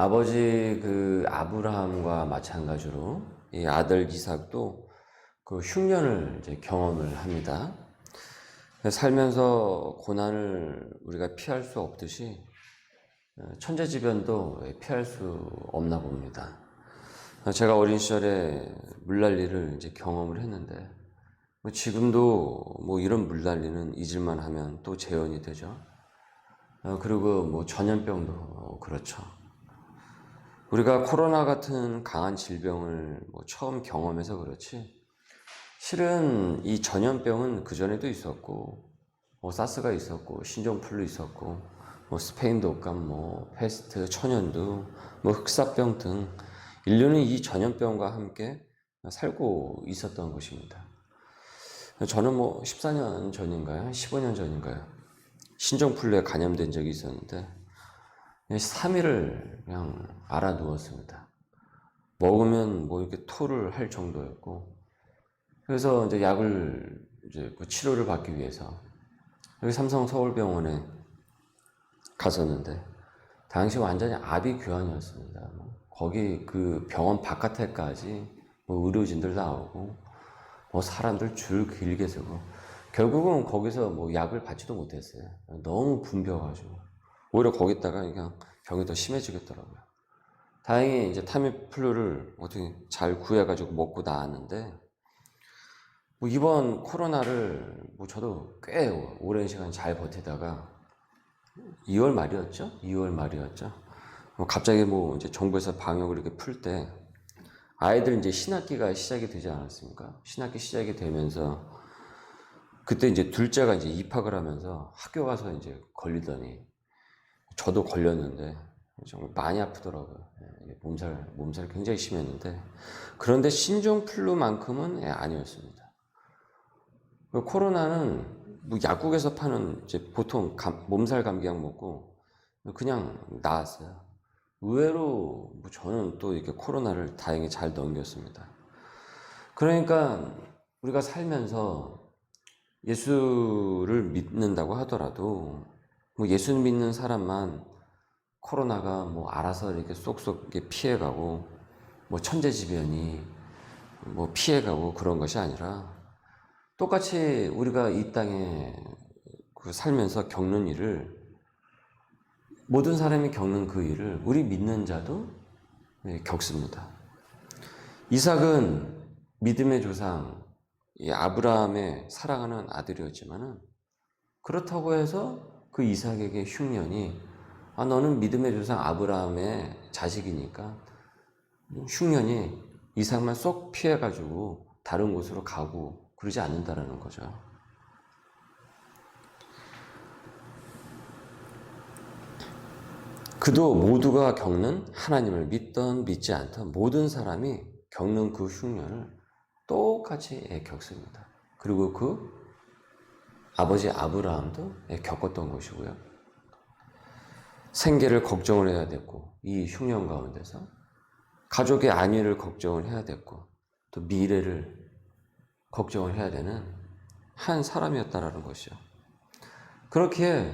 아버지 그 아브라함과 마찬가지로 이 아들 이삭도 그 흉년을 이제 경험을 합니다. 살면서 고난을 우리가 피할 수 없듯이 천재지변도 피할 수 없나 봅니다. 제가 어린 시절에 물난리를 이제 경험을 했는데 지금도 뭐 이런 물난리는 잊을만 하면 또 재현이 되죠. 그리고 뭐 전염병도 그렇죠. 우리가 코로나 같은 강한 질병을 처음 경험해서 그렇지, 실은 이 전염병은 그전에도 있었고, 사스가 있었고, 신종플루 있었고, 스페인 독감, 패스트, 천연두, 흑사병 등 인류는 이 전염병과 함께 살고 있었던 것입니다. 저는 14년 전인가요? 한 15년 전인가요? 신종플루에 감염된 적이 있었는데 3일을 그냥 알아 누웠습니다. 먹으면 이렇게 토를 할 정도였고, 그래서 이제 약을 이제 그 치료를 받기 위해서 여기 삼성 서울병원에 갔었는데 당시 완전히 아비규환이었습니다. 거기 그 병원 바깥에까지 의료진들 나오고 사람들 줄 길게 서고, 결국은 거기서 약을 받지도 못했어요. 너무 붐벼가지고 오히려 거기다가 그냥 병이 더 심해지겠더라고요. 다행히 이제 타미플루를 어떻게 잘 구해가지고 먹고 나왔는데, 이번 코로나를 저도 꽤 오랜 시간 잘 버티다가 2월 말이었죠? 2월 말이었죠. 갑자기 이제 정부에서 방역을 이렇게 풀 때 아이들 이제 신학기가 시작이 되지 않았습니까? 신학기 시작이 되면서 그때 이제 둘째가 이제 입학을 하면서 학교 가서 이제 걸리더니 저도 걸렸는데 정말 많이 아프더라고요. 몸살 굉장히 심했는데, 그런데 신종플루만큼은 아니었습니다. 코로나는 약국에서 파는 이제 보통 몸살 감기약 먹고 그냥 나았어요. 의외로 저는 또 이렇게 코로나를 다행히 잘 넘겼습니다. 그러니까 우리가 살면서 예수를 믿는다고 하더라도 예수 믿는 사람만 코로나가 알아서 이렇게 쏙쏙 이렇게 피해가고 천재지변이 피해가고 그런 것이 아니라, 똑같이 우리가 이 땅에 살면서 겪는 일을, 모든 사람이 겪는 그 일을 우리 믿는 자도 겪습니다. 이삭은 믿음의 조상 아브라함의 사랑하는 아들이었지만은, 그렇다고 해서 그 이삭에게 흉년이, 너는 믿음의 조상 아브라함의 자식이니까 흉년이 이삭만 쏙 피해가지고 다른 곳으로 가고 그러지 않는다라는 거죠. 그도 모두가 겪는, 하나님을 믿던 믿지 않던 모든 사람이 겪는 그 흉년을 똑같이 겪습니다. 그리고 그 아버지 아브라함도 겪었던 것이고요. 생계를 걱정을 해야 됐고, 이 흉년 가운데서 가족의 안위를 걱정을 해야 됐고, 또 미래를 걱정을 해야 되는 한 사람이었다라는 것이죠. 그렇게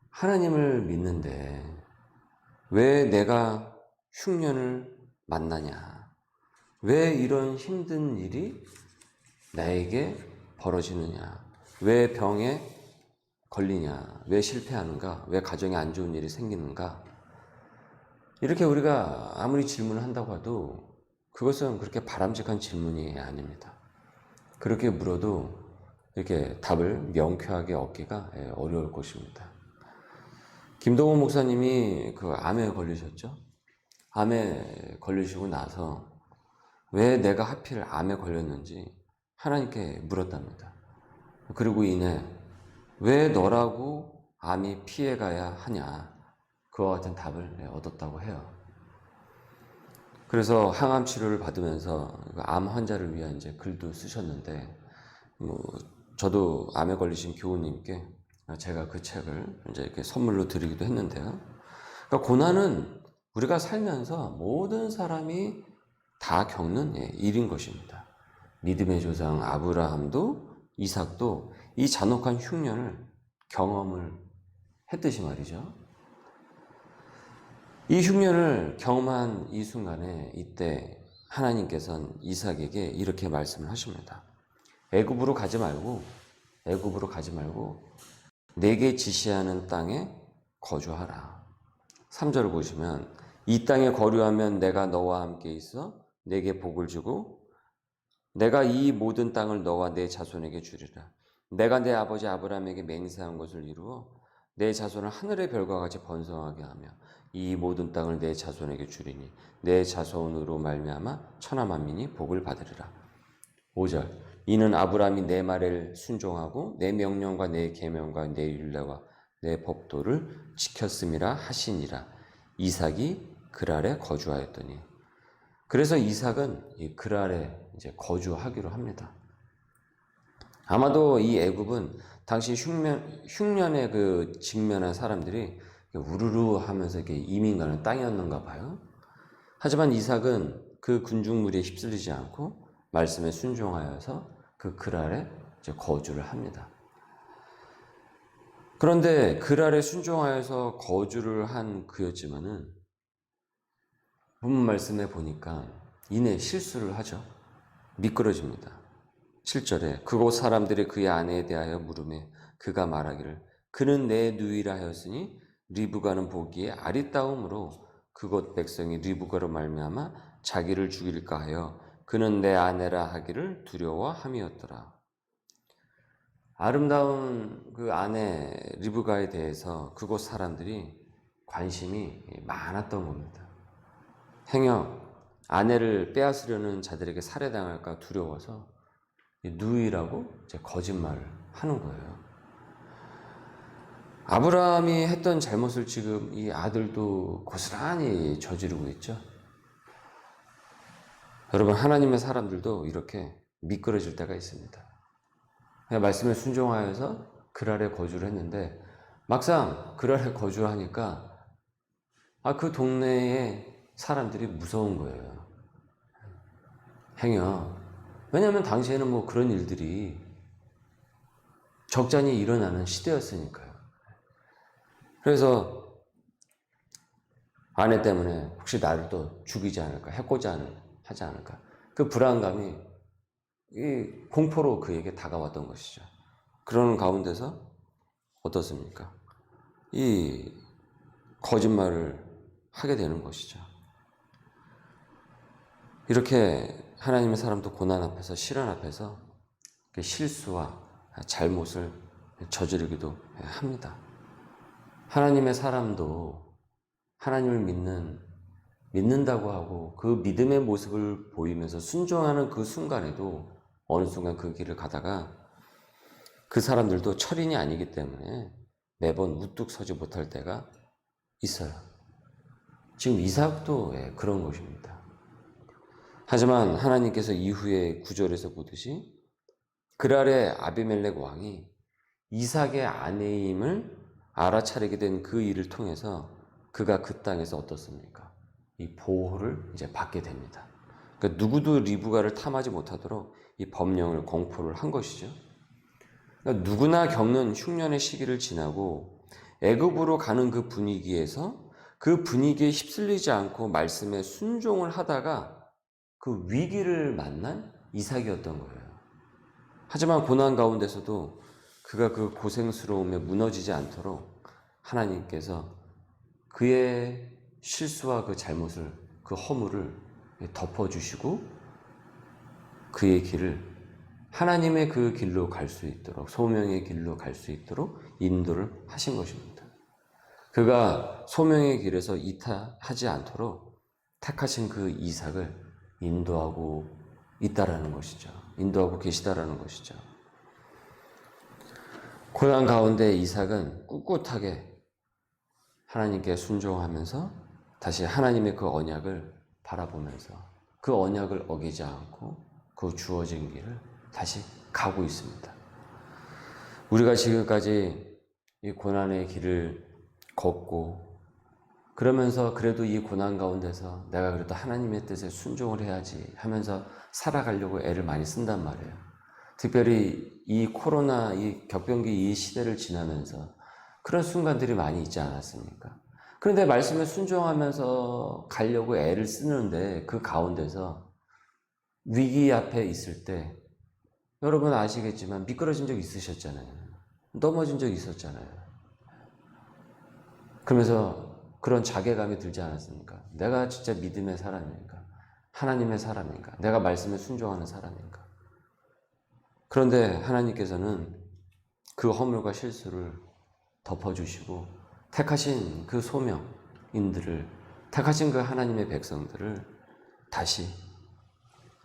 하나님을 믿는데 왜 내가 흉년을 만나냐? 왜 이런 힘든 일이 나에게 벌어지느냐? 왜 병에 걸리냐? 왜 실패하는가? 왜 가정에 안 좋은 일이 생기는가? 이렇게 우리가 아무리 질문을 한다고 해도 그것은 그렇게 바람직한 질문이 아닙니다. 그렇게 물어도 이렇게 답을 명쾌하게 얻기가 어려울 것입니다. 김동원 목사님이 그 암에 걸리셨죠? 암에 걸리시고 나서 왜 내가 하필 암에 걸렸는지 하나님께 물었답니다. 그리고 이내 왜 너라고 암이 피해가야 하냐, 그와 같은 답을 얻었다고 해요. 그래서 항암 치료를 받으면서 암 환자를 위한 이제 글도 쓰셨는데, 저도 암에 걸리신 교우님께 제가 그 책을 이제 이렇게 선물로 드리기도 했는데요. 그러니까 고난은 우리가 살면서 모든 사람이 다 겪는 일인 것입니다. 믿음의 조상 아브라함도 이삭도 이 잔혹한 흉년을 경험을 했듯이 말이죠. 이 흉년을 경험한 이 순간에 이때 하나님께서는 이삭에게 이렇게 말씀을 하십니다. 애굽으로 가지 말고 내게 지시하는 땅에 거주하라. 3절을 보시면 이 땅에 거류하면 내가 너와 함께 있어 내게 복을 주고 내가 이 모든 땅을 너와 내 자손에게 주리라. 내가 내 아버지 아브라함에게 맹세한 것을 이루어 내 자손을 하늘의 별과 같이 번성하게 하며 이 모든 땅을 내 자손에게 주리니 내 자손으로 말미암아 천하 만민이 복을 받으리라. 5절 이는 아브라함이 내 말을 순종하고 내 명령과 내 계명과 내 율례와 내 법도를 지켰음이라 하시니라. 이삭이 그랄에 거주하였더니. 그래서 이삭은 이 그랄에 이제 거주하기로 합니다. 아마도 이 애굽은 당시 흉년에 그 직면한 사람들이 우르르 하면서 이렇게 이민 가는 땅이었는가 봐요. 하지만 이삭은 그 군중무리에 휩쓸리지 않고 말씀에 순종하여서 그 그랄에 이제 거주를 합니다. 그런데 그랄에 순종하여서 거주를 한 그였지만은 본문 말씀에 보니까 이내 실수를 하죠. 미끄러집니다. 7절에 그곳 사람들이 그의 아내에 대하여 물으매 그가 말하기를 그는 내 누이라 하였으니 리브가는 보기에 아리따움으로 그곳 백성이 리브가로 말미암아 자기를 죽일까 하여 그는 내 아내라 하기를 두려워함이었더라. 아름다운 그 아내 리브가에 대해서 그곳 사람들이 관심이 많았던 겁니다. 행여 아내를 빼앗으려는 자들에게 살해당할까 두려워서 누이라고 이제 거짓말을 하는 거예요. 아브라함이 했던 잘못을 지금 이 아들도 고스란히 저지르고 있죠. 여러분, 하나님의 사람들도 이렇게 미끄러질 때가 있습니다. 그냥 말씀에 순종하여서 그랄에 거주를 했는데 막상 그랄에 거주하니까 그 동네에 사람들이 무서운 거예요. 행여. 왜냐하면 당시에는 뭐 그런 일들이 적잖이 일어나는 시대였으니까요. 그래서 아내 때문에 혹시 나를 또 죽이지 않을까, 해코지 하지 않을까. 그 불안감이 이 공포로 그에게 다가왔던 것이죠. 그러는 가운데서 어떻습니까? 이 거짓말을 하게 되는 것이죠. 이렇게 하나님의 사람도 고난 앞에서 시련 앞에서 실수와 잘못을 저지르기도 합니다. 하나님의 사람도 하나님을 믿는다고 하고 그 믿음의 모습을 보이면서 순종하는 그 순간에도 어느 순간 그 길을 가다가 그 사람들도 철인이 아니기 때문에 매번 우뚝 서지 못할 때가 있어요. 지금 이삭도 그런 것입니다. 하지만 하나님께서 이후에 9절에서 보듯이 그랄의 아비멜렉 왕이 이삭의 아내임을 알아차리게 된 그 일을 통해서 그가 그 땅에서 어떻습니까? 이 보호를 이제 받게 됩니다. 그러니까 누구도 리브가를 탐하지 못하도록 이 법령을 공포를 한 것이죠. 그러니까 누구나 겪는 흉년의 시기를 지나고 애굽으로 가는 그 분위기에서 그 분위기에 휩쓸리지 않고 말씀에 순종을 하다가 그 위기를 만난 이삭이었던 거예요. 하지만 고난 가운데서도 그가 그 고생스러움에 무너지지 않도록 하나님께서 그의 실수와 그 잘못을, 그 허물을 덮어주시고 그의 길을 하나님의 그 길로 갈 수 있도록, 소명의 길로 갈 수 있도록 인도를 하신 것입니다. 그가 소명의 길에서 이탈하지 않도록 택하신 그 이삭을 인도하고 있다라는 것이죠. 인도하고 계시다라는 것이죠. 고난 가운데 이삭은 꿋꿋하게 하나님께 순종하면서 다시 하나님의 그 언약을 바라보면서 그 언약을 어기지 않고 그 주어진 길을 다시 가고 있습니다. 우리가 지금까지 이 고난의 길을 걷고 그러면서 그래도 이 고난 가운데서 내가 그래도 하나님의 뜻에 순종을 해야지 하면서 살아가려고 애를 많이 쓴단 말이에요. 특별히 이 코로나, 이 격변기 이 시대를 지나면서 그런 순간들이 많이 있지 않았습니까? 그런데 말씀에 순종하면서 가려고 애를 쓰는데 그 가운데서 위기 앞에 있을 때 여러분 아시겠지만 미끄러진 적 있으셨잖아요. 넘어진 적 있었잖아요. 그러면서 그런 자괴감이 들지 않았습니까? 내가 진짜 믿음의 사람인가? 하나님의 사람인가? 내가 말씀에 순종하는 사람인가? 그런데 하나님께서는 그 허물과 실수를 덮어주시고 택하신 그 소명인들을, 택하신 그 하나님의 백성들을 다시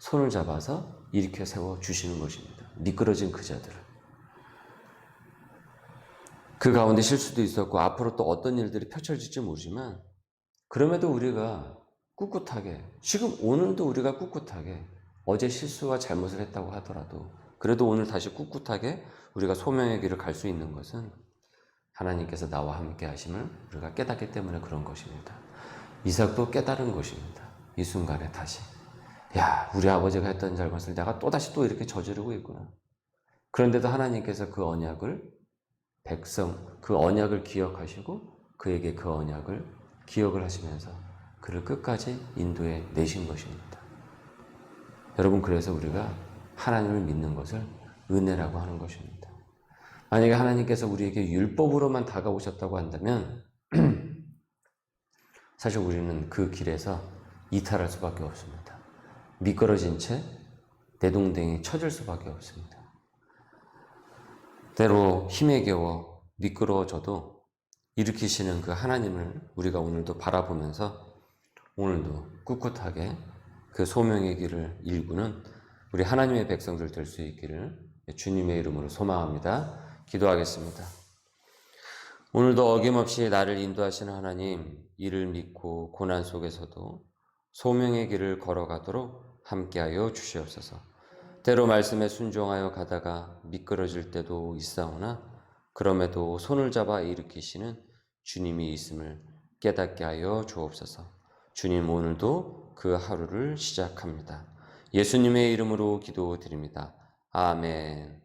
손을 잡아서 일으켜 세워 주시는 것입니다. 미끄러진 그 자들을. 그 가운데 실수도 있었고 앞으로 또 어떤 일들이 펼쳐질지 모르지만 그럼에도 우리가 꿋꿋하게, 지금 오늘도 우리가 꿋꿋하게 어제 실수와 잘못을 했다고 하더라도 그래도 오늘 다시 꿋꿋하게 우리가 소명의 길을 갈 수 있는 것은 하나님께서 나와 함께 하심을 우리가 깨닫기 때문에 그런 것입니다. 이삭도 깨달은 것입니다. 이 순간에 다시 야, 우리 아버지가 했던 잘못을 내가 또다시 또 이렇게 저지르고 있구나. 그런데도 하나님께서 그 언약을 그 언약을 기억하시고 그에게 그 언약을 기억을 하시면서 그를 끝까지 인도해 내신 것입니다. 여러분, 그래서 우리가 하나님을 믿는 것을 은혜라고 하는 것입니다. 만약에 하나님께서 우리에게 율법으로만 다가오셨다고 한다면 사실 우리는 그 길에서 이탈할 수밖에 없습니다. 미끄러진 채 내동댕이 쳐질 수밖에 없습니다. 때로 힘에 겨워 미끄러워져도 일으키시는 그 하나님을 우리가 오늘도 바라보면서 오늘도 꿋꿋하게 그 소명의 길을 일구는 우리 하나님의 백성들 될 수 있기를 주님의 이름으로 소망합니다. 기도하겠습니다. 오늘도 어김없이 나를 인도하시는 하나님, 이를 믿고 고난 속에서도 소명의 길을 걸어가도록 함께하여 주시옵소서. 때로 말씀에 순종하여 가다가 미끄러질 때도 있사오나 그럼에도 손을 잡아 일으키시는 주님이 있음을 깨닫게 하여 주옵소서. 주님, 오늘도 그 하루를 시작합니다. 예수님의 이름으로 기도드립니다. 아멘.